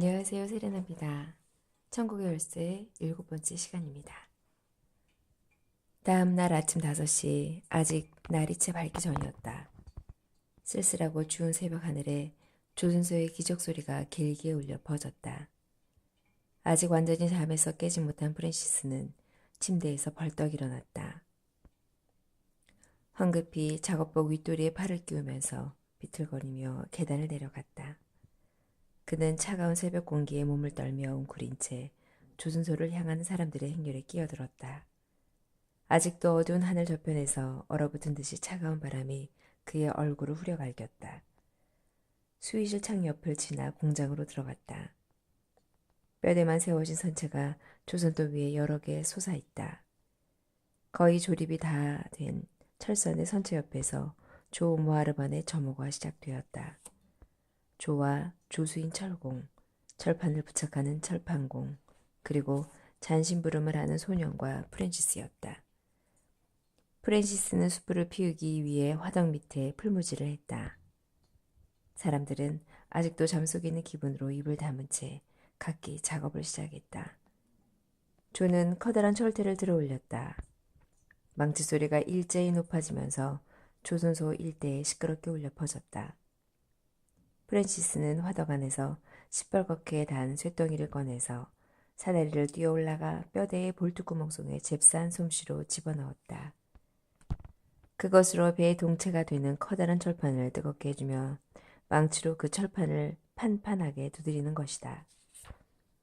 안녕하세요, 세레나입니다. 천국의 열쇠 7번째 시간입니다. 다음 날 아침 5시, 아직 날이 채 밝기 전이었다. 쓸쓸하고 추운 새벽 하늘에 조준소의 기적 소리가 길게 울려 퍼졌다. 아직 완전히 잠에서 깨지 못한 프랜시스는 침대에서 벌떡 일어났다. 황급히 작업복 윗도리에 팔을 끼우면서 비틀거리며 계단을 내려갔다. 그는 차가운 새벽 공기에 몸을 떨며 웅크린 채 조준소를 향하는 사람들의 행렬에 끼어들었다. 아직도 어두운 하늘 저편에서 얼어붙은 듯이 차가운 바람이 그의 얼굴을 후려갈겼다. 수의실 창 옆을 지나 공장으로 들어갔다. 뼈대만 세워진 선체가 조선도 위에 여러 개 솟아있다. 거의 조립이 다 된 철선의 선체 옆에서 조 모아르반의 점호가 시작되었다. 조와 조수인 철공, 철판을 부착하는 철판공, 그리고 잔심부름을 하는 소년과 프랜시스였다. 프랜시스는 숯불을 피우기 위해 화덕 밑에 풀무지를 했다. 사람들은 아직도 잠속에 있는 기분으로 입을 다문 채 각기 작업을 시작했다. 조는 커다란 철퇴를 들어 올렸다. 망치 소리가 일제히 높아지면서 조선소 일대에 시끄럽게 울려 퍼졌다. 프랜시스는 화덕 안에서 시뻘겋게 단 쇳덩이를 꺼내서 사다리를 뛰어 올라가 뼈대의 볼트구멍 속에 잽싸한 솜씨로 집어넣었다. 그것으로 배의 동체가 되는 커다란 철판을 뜨겁게 해주며 망치로 그 철판을 판판하게 두드리는 것이다.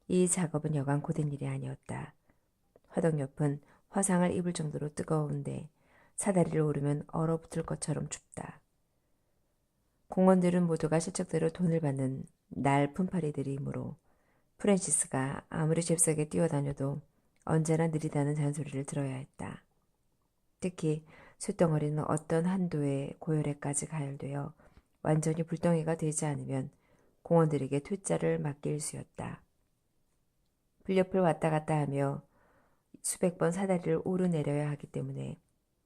이 작업은 여간 고된 일이 아니었다. 화덕 옆은 화상을 입을 정도로 뜨거운데 사다리를 오르면 얼어붙을 것처럼 춥다. 공원들은 모두가 실적대로 돈을 받는 날 품팔이들이므로 프랜시스가 아무리 잽싸게 뛰어다녀도 언제나 느리다는 잔소리를 들어야 했다. 특히 쇳덩어리는 어떤 한도의 고열에까지 가열되어 완전히 불덩이가 되지 않으면 공원들에게 퇴짜를 맡길 수였다. 풀옆을 왔다 갔다 하며 수백 번 사다리를 오르내려야 하기 때문에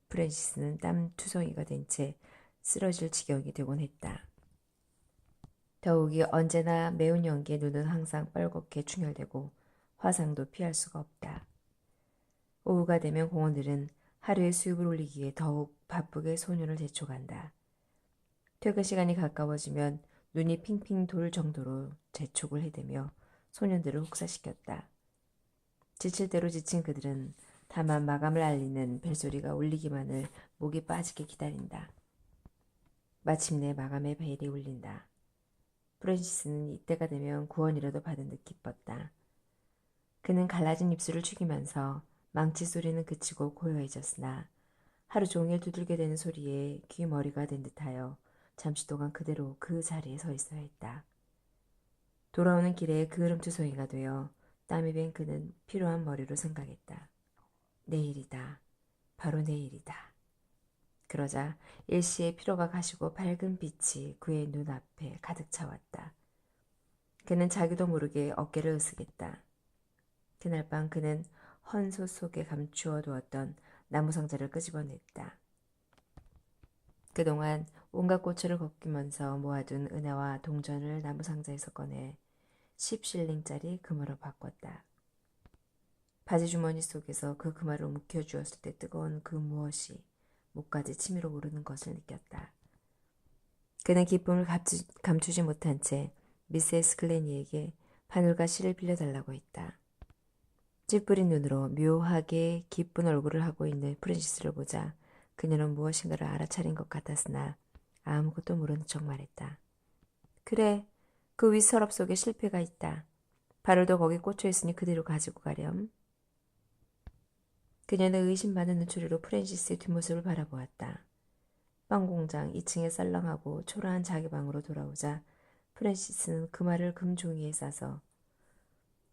프랜시스는 땀투성이가 된 채 쓰러질 지경이 되곤 했다. 더욱이 언제나 매운 연기에 눈은 항상 빨갛게 충혈되고 화상도 피할 수가 없다. 오후가 되면 공원들은 하루의 수입을 올리기 위해 더욱 바쁘게 소년을 재촉한다. 퇴근 시간이 가까워지면 눈이 핑핑 돌 정도로 재촉을 해대며 소년들을 혹사시켰다. 지칠 대로 지친 그들은 다만 마감을 알리는 벨소리가 울리기만을 목이 빠지게 기다린다. 마침내 마감의 벨이 울린다. 프랜시스는 이때가 되면 구원이라도 받은 듯 기뻤다. 그는 갈라진 입술을 죽이면서 망치 소리는 그치고 고요해졌으나 하루 종일 두들겨 대는 소리에 귀머리가 된 듯하여 잠시 동안 그대로 그 자리에 서 있어야 했다. 돌아오는 길에 그을음투성이가 되어 땀이 밴 그는 피로한 머리로 생각했다. 내일이다. 바로 내일이다. 그러자 일시의 피로가 가시고 밝은 빛이 그의 눈앞에 가득 차왔다. 그는 자기도 모르게 어깨를 으쓱했다. 그날 밤 그는 헌소 속에 감추어 두었던 나무 상자를 끄집어냈다. 그동안 온갖 고초를 겪으면서 모아둔 은하와 동전을 나무 상자에서 꺼내 10실링짜리 금으로 바꿨다. 바지 주머니 속에서 그 금화를 움켜쥐었을 때 뜨거운 그 무엇이 목까지 치밀어 오르는 것을 느꼈다. 그는 기쁨을 감추지 못한 채 미세스 클레니에게 바늘과 실을 빌려달라고 했다. 찌푸린 눈으로 묘하게 기쁜 얼굴을 하고 있는 프랜시스를 보자 그녀는 무엇인가를 알아차린 것 같았으나 아무것도 모르는 척 말했다. 그래, 그 윗 서랍 속에 실패가 있다. 바늘도 거기 꽂혀 있으니 그대로 가지고 가렴. 그녀는 의심 많은 눈초리로 프랜시스의 뒷모습을 바라보았다. 빵 공장 2층에 썰렁하고 초라한 자기 방으로 돌아오자 프랜시스는 그 말을 금종이에 싸서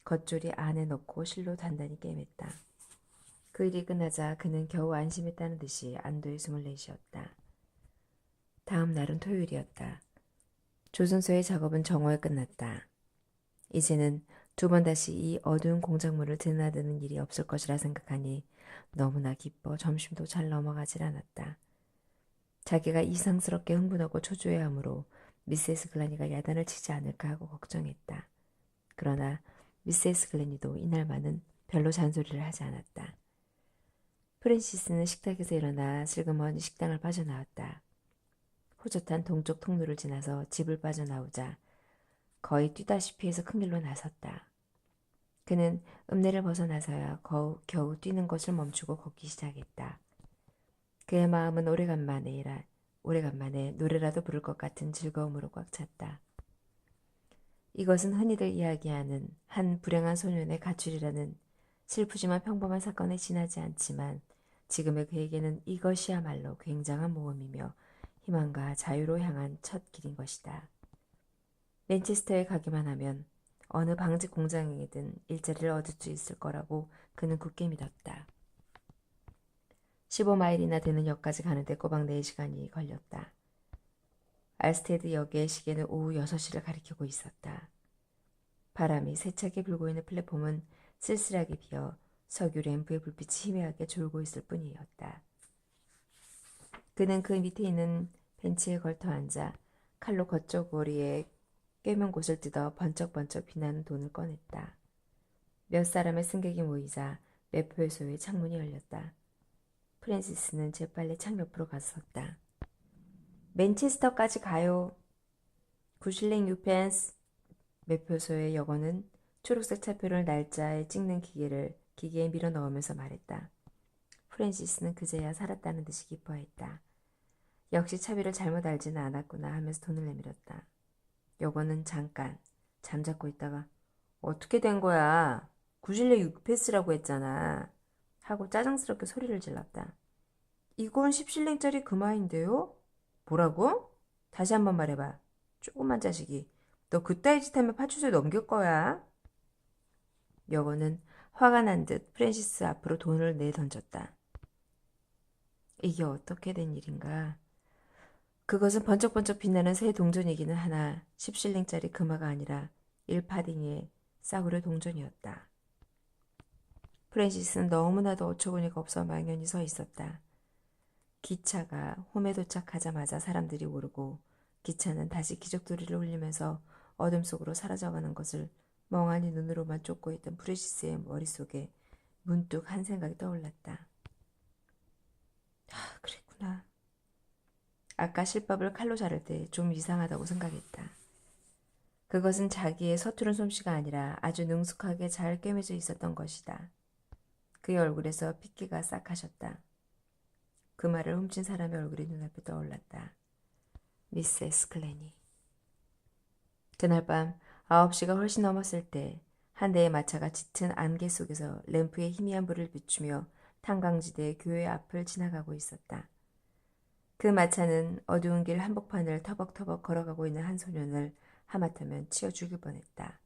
겉줄이 안에 넣고 실로 단단히 꿰맸다. 그 일이 끝나자 그는 겨우 안심했다는 듯이 안도의 숨을 내쉬었다. 다음 날은 토요일이었다. 조선소의 작업은 정오에 끝났다. 이제는 두 번 다시 이 어두운 공작물을 드나드는 일이 없을 것이라 생각하니 너무나 기뻐 점심도 잘 넘어가질 않았다. 자기가 이상스럽게 흥분하고 초조해하므로 미세스 글라니가 야단을 치지 않을까 하고 걱정했다. 그러나 미세스 글래니도 이날만은 별로 잔소리를 하지 않았다. 프랜시스는 식탁에서 일어나 슬그머니 식당을 빠져나왔다. 호젓한 동쪽 통로를 지나서 집을 빠져나오자 거의 뛰다시피 해서 큰 길로 나섰다. 그는 읍내를 벗어나서야 겨우 뛰는 것을 멈추고 걷기 시작했다. 그의 마음은 오래간만에 노래라도 부를 것 같은 즐거움으로 꽉 찼다. 이것은 흔히들 이야기하는 한 불행한 소년의 가출이라는 슬프지만 평범한 사건에 지나지 않지만 지금의 그에게는 이것이야말로 굉장한 모험이며 희망과 자유로 향한 첫 길인 것이다. 맨체스터에 가기만 하면 어느 방직 공장이든 일자리를 얻을 수 있을 거라고 그는 굳게 믿었다. 15마일이나 되는 역까지 가는데 꼬박 4시간이 걸렸다. 알스테드 역의 시계는 오후 6시를 가리키고 있었다. 바람이 세차게 불고 있는 플랫폼은 쓸쓸하게 비어 석유 램프의 불빛이 희미하게 졸고 있을 뿐이었다. 그는 그 밑에 있는 벤치에 걸터 앉아 칼로 겉쪽머리에 꿰맨 곳을 뜯어 번쩍번쩍 빛나는 돈을 꺼냈다. 몇 사람의 승객이 모이자 매표소의 창문이 열렸다. 프랜시스는 재빨리 창 옆으로 가서 섰다. 맨체스터까지 가요. 9실링 6펜스. 매표소의 여건은 초록색 차표를 날짜에 찍는 기계에 밀어 넣으면서 말했다. 프랜시스는 그제야 살았다는 듯이 기뻐했다. 역시 차비를 잘못 알지는 않았구나 하면서 돈을 내밀었다. 여건은 잠깐 잠잡고 있다가 어떻게 된 거야? 9실링 6펜스라고 했잖아. 하고 짜증스럽게 소리를 질렀다. 이건 10실링짜리 금화인데요? 뭐라고? 다시 한번 말해봐. 조그만 자식이. 너 그따위 짓 하면 파출소에 넘길 거야. 여건은 화가 난 듯 프랜시스 앞으로 돈을 내던졌다. 이게 어떻게 된 일인가? 그것은 번쩍번쩍 빛나는 새 동전이기는 하나 10실링짜리 금화가 아니라 1파딩의 싸구려 동전이었다. 프랜시스는 너무나도 어처구니가 없어 망연히 서 있었다. 기차가 홈에 도착하자마자 사람들이 오르고 기차는 다시 기적소리를 울리면서 어둠 속으로 사라져가는 것을 멍하니 눈으로만 쫓고 있던 프레시스의 머릿속에 문득 한 생각이 떠올랐다. 그랬구나. 아까 실밥을 칼로 자를 때 좀 이상하다고 생각했다. 그것은 자기의 서투른 솜씨가 아니라 아주 능숙하게 잘 꿰매져 있었던 것이다. 그의 얼굴에서 핏기가 싹 가셨다. 그 말을 훔친 사람의 얼굴이 눈앞에 떠올랐다. 미세스 클래니. 그날 밤 9시가 훨씬 넘었을 때 한 대의 마차가 짙은 안개 속에서 램프의 희미한 불을 비추며 탄광지대 교회 앞을 지나가고 있었다. 그 마차는 어두운 길 한복판을 터벅터벅 걸어가고 있는 한 소년을 하마터면 치어 죽일 뻔했다.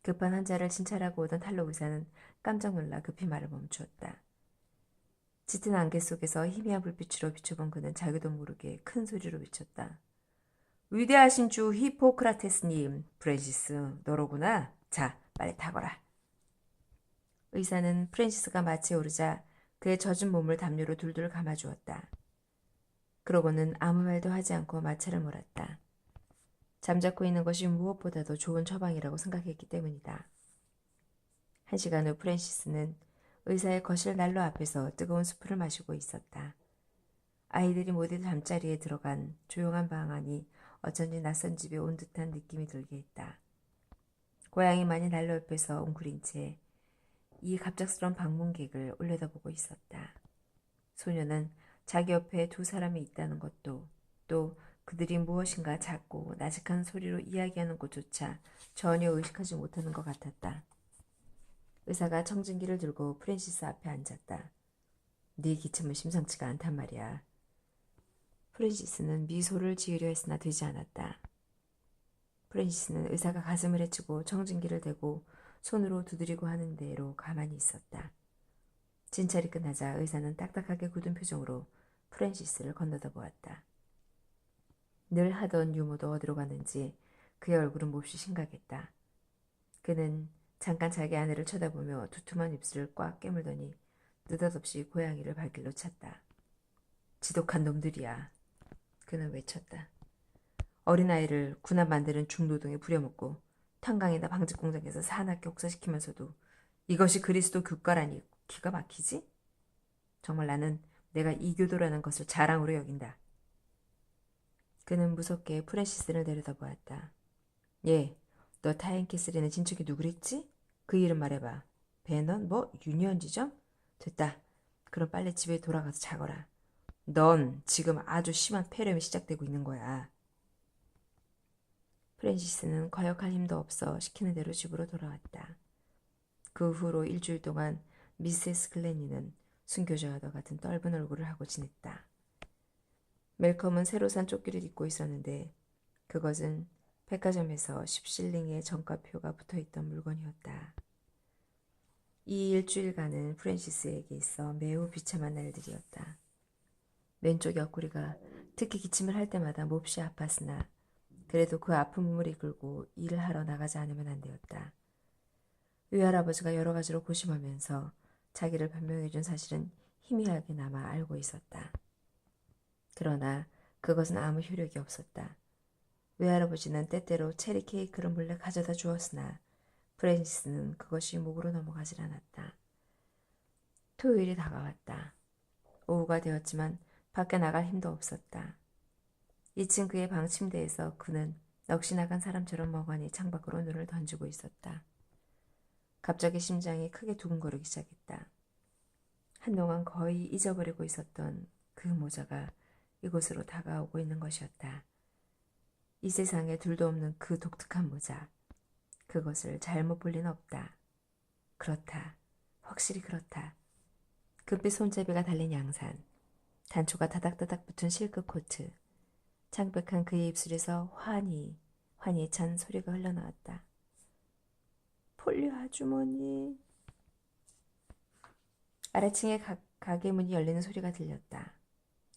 급한 환자를 진찰하고 오던 탈로 의사는 깜짝 놀라 급히 말을 멈추었다. 짙은 안개 속에서 희미한 불빛으로 비춰본 그는 자기도 모르게 큰 소리로 외쳤다. 위대하신 주 히포크라테스님, 프랜시스, 너로구나. 자, 빨리 타거라. 의사는 프랜시스가 마치에 오르자 그의 젖은 몸을 담요로 둘둘 감아주었다. 그러고는 아무 말도 하지 않고 마차를 몰았다. 잠자코 있는 것이 무엇보다도 좋은 처방이라고 생각했기 때문이다. 1시간 후 프랜시스는 의사의 거실 난로 앞에서 뜨거운 수프를 마시고 있었다. 아이들이 모두 잠자리에 들어간 조용한 방 안이 어쩐지 낯선 집에 온 듯한 느낌이 들게 했다. 고양이만이 난로 옆에서 웅크린 채 이 갑작스런 방문객을 올려다보고 있었다. 소녀는 자기 옆에 두 사람이 있다는 것도 또 그들이 무엇인가 작고 나직한 소리로 이야기하는 것조차 전혀 의식하지 못하는 것 같았다. 의사가 청진기를 들고 프랜시스 앞에 앉았다. 네 기침은 심상치가 않단 말이야. 프랜시스는 미소를 지으려 했으나 되지 않았다. 프랜시스는 의사가 가슴을 헤치고 청진기를 대고 손으로 두드리고 하는 대로 가만히 있었다. 진찰이 끝나자 의사는 딱딱하게 굳은 표정으로 프랜시스를 건너다 보았다. 늘 하던 유머도 어디로 갔는지 그의 얼굴은 몹시 심각했다. 그는 잠깐 자기 아내를 쳐다보며 두툼한 입술을 꽉 깨물더니 느닷없이 고양이를 발길로 찼다. 지독한 놈들이야. 그는 외쳤다. 어린아이를 군함 만드는 중노동에 부려먹고 탄광이나 방직 공장에서 사납게 혹사시키면서도 이것이 그리스도 교과라니 기가 막히지? 정말 나는 내가 이교도라는 것을 자랑으로 여긴다. 그는 무섭게 프랜시스를 내려다보았다. 예, 너 타임캐슬에는 친척이 누구랬지? 그 이름 말해봐. 배넌? 뭐? 유니언 지점? 됐다. 그럼 빨리 집에 돌아가서 자거라. 넌 지금 아주 심한 폐렴이 시작되고 있는 거야. 프랜시스는 거역할 힘도 없어 시키는 대로 집으로 돌아왔다. 그 후로 일주일 동안 미세스 글래니는 순교자와도 같은 떫은 얼굴을 하고 지냈다. 멜컴은 새로 산 조끼를 입고 있었는데 그것은 백화점에서 10실링의 정가표가 붙어있던 물건이었다. 이 일주일간은 프랜시스에게 있어 매우 비참한 날들이었다. 왼쪽 옆구리가 특히 기침을 할 때마다 몹시 아팠으나 그래도 그 아픈 몸을 이끌고 일을 하러 나가지 않으면 안 되었다. 외할아버지가 여러 가지로 고심하면서 자기를 변명해준 사실은 희미하게나마 알고 있었다. 그러나 그것은 아무 효력이 없었다. 외할아버지는 때때로 체리 케이크를 몰래 가져다 주었으나 프랜시스는 그것이 목으로 넘어가질 않았다. 토요일이 다가왔다. 오후가 되었지만 밖에 나갈 힘도 없었다. 2층 그의 방 침대에서 그는 넋이 나간 사람처럼 멍하니 창밖으로 눈을 던지고 있었다. 갑자기 심장이 크게 두근거리기 시작했다. 한동안 거의 잊어버리고 있었던 그 모자가 이곳으로 다가오고 있는 것이었다. 이 세상에 둘도 없는 그 독특한 모자. 그것을 잘못 볼 리는 없다. 그렇다. 확실히 그렇다. 금빛 손잡이가 달린 양산. 단초가 다닥다닥 붙은 실크 코트. 창백한 그의 입술에서 환히 찬 소리가 흘러나왔다. 폴리 아주머니. 아래층의 가게 문이 열리는 소리가 들렸다.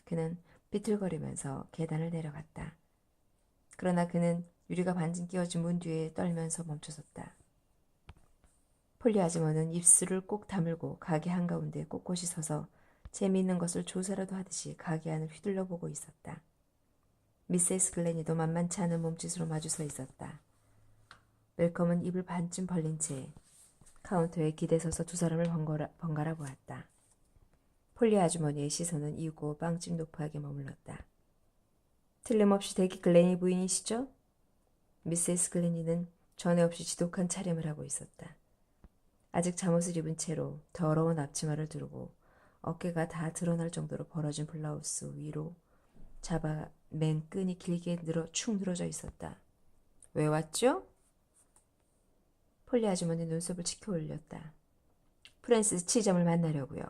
그는 비틀거리면서 계단을 내려갔다. 그러나 그는 유리가 반쯤 끼워진 문 뒤에 떨면서 멈춰섰다. 폴리 아주머니는 입술을 꼭 다물고 가게 한가운데 꼿꼿이 서서 재미있는 것을 조사라도 하듯이 가게 안을 휘둘러 보고 있었다. 미세스 글래니도 만만치 않은 몸짓으로 마주 서 있었다. 웰컴은 입을 반쯤 벌린 채 카운터에 기대서서 두 사람을 번갈아 보았다. 폴리 아주머니의 시선은 이윽고 빵집 높이하게 머물렀다. 틀림없이 대기 글래니 부인이시죠? 미세스 글래니는 전에 없이 지독한 차림을 하고 있었다. 아직 잠옷을 입은 채로 더러운 앞치마를 두르고 어깨가 다 드러날 정도로 벌어진 블라우스 위로 맨 끈이 길게 축 늘어져 있었다. 왜 왔죠? 폴리 아주머니 눈썹을 치켜 올렸다. 프랜시스 치점을 만나려고요.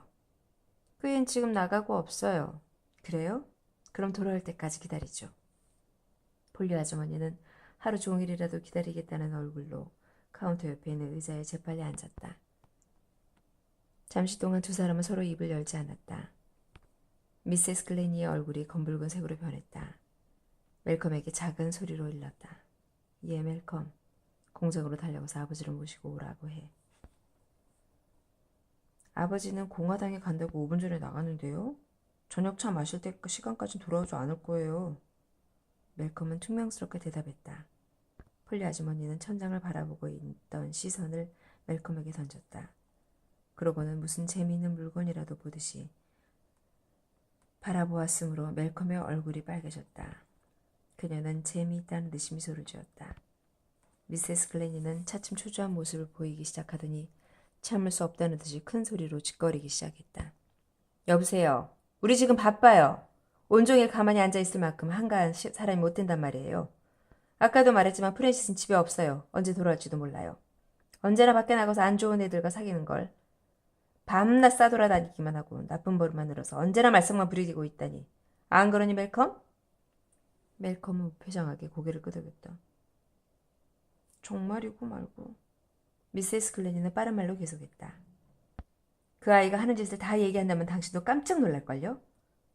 그앤 지금 나가고 없어요. 그래요? 그럼 돌아올 때까지 기다리죠. 폴리 아주머니는 하루 종일이라도 기다리겠다는 얼굴로 카운터 옆에 있는 의자에 재빨리 앉았다. 잠시 동안 두 사람은 서로 입을 열지 않았다. 미세스 글래니의 얼굴이 검붉은 색으로 변했다. 멜컴에게 작은 소리로 일렀다. 예, 멜컴. 공장으로 달려가서 아버지를 모시고 오라고 해. 아버지는 공화당에 간다고 5분 전에 나갔는데요. 저녁차 마실 때 시간까지 돌아오지 않을 거예요. 멜컴은 퉁명스럽게 대답했다. 폴리 아주머니는 천장을 바라보고 있던 시선을 멜컴에게 던졌다. 그러고는 무슨 재미있는 물건이라도 보듯이 바라보았으므로 멜컴의 얼굴이 빨개졌다. 그녀는 재미있다는 듯이 미소를 지었다. 미세스 글래니는 차츰 초조한 모습을 보이기 시작하더니 참을 수 없다는 듯이 큰 소리로 짓거리기 시작했다. 여보세요. 우리 지금 바빠요. 온종일 가만히 앉아있을 만큼 한가한 사람이 못 된단 말이에요. 아까도 말했지만 프랜시스는 집에 없어요. 언제 돌아올지도 몰라요. 언제나 밖에 나가서 안 좋은 애들과 사귀는 걸. 밤낮 싸돌아다니기만 하고 나쁜 버릇만 늘어서 언제나 말썽만 부리고 있다니. 안 그러니 멜컴? 멜컴은 무표정하게 고개를 끄덕였다. 정말이고 말고. 미세스 글래니는 빠른 말로 계속했다. 그 아이가 하는 짓을 다 얘기한다면 당신도 깜짝 놀랄걸요?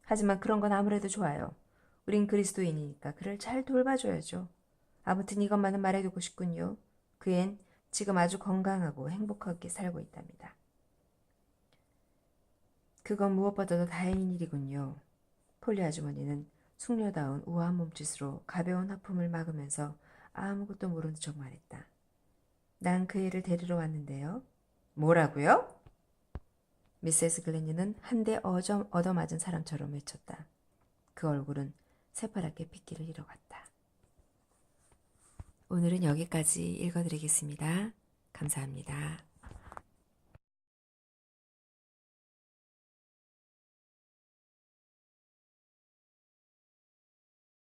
하지만 그런 건 아무래도 좋아요. 우린 그리스도인이니까 그를 잘 돌봐줘야죠. 아무튼 이것만은 말해두고 싶군요. 그 앤 지금 아주 건강하고 행복하게 살고 있답니다. 그건 무엇보다도 다행인 일이군요. 폴리 아주머니는 숙녀다운 우아한 몸짓으로 가벼운 하품을 막으면서 아무것도 모르는 척 말했다. 난 그 애를 데리러 왔는데요. 뭐라고요? 미세스 글렌니는 한 대 얻어맞은 사람처럼 외쳤다. 그 얼굴은 새파랗게 핏기를 잃어갔다. 오늘은 여기까지 읽어드리겠습니다. 감사합니다.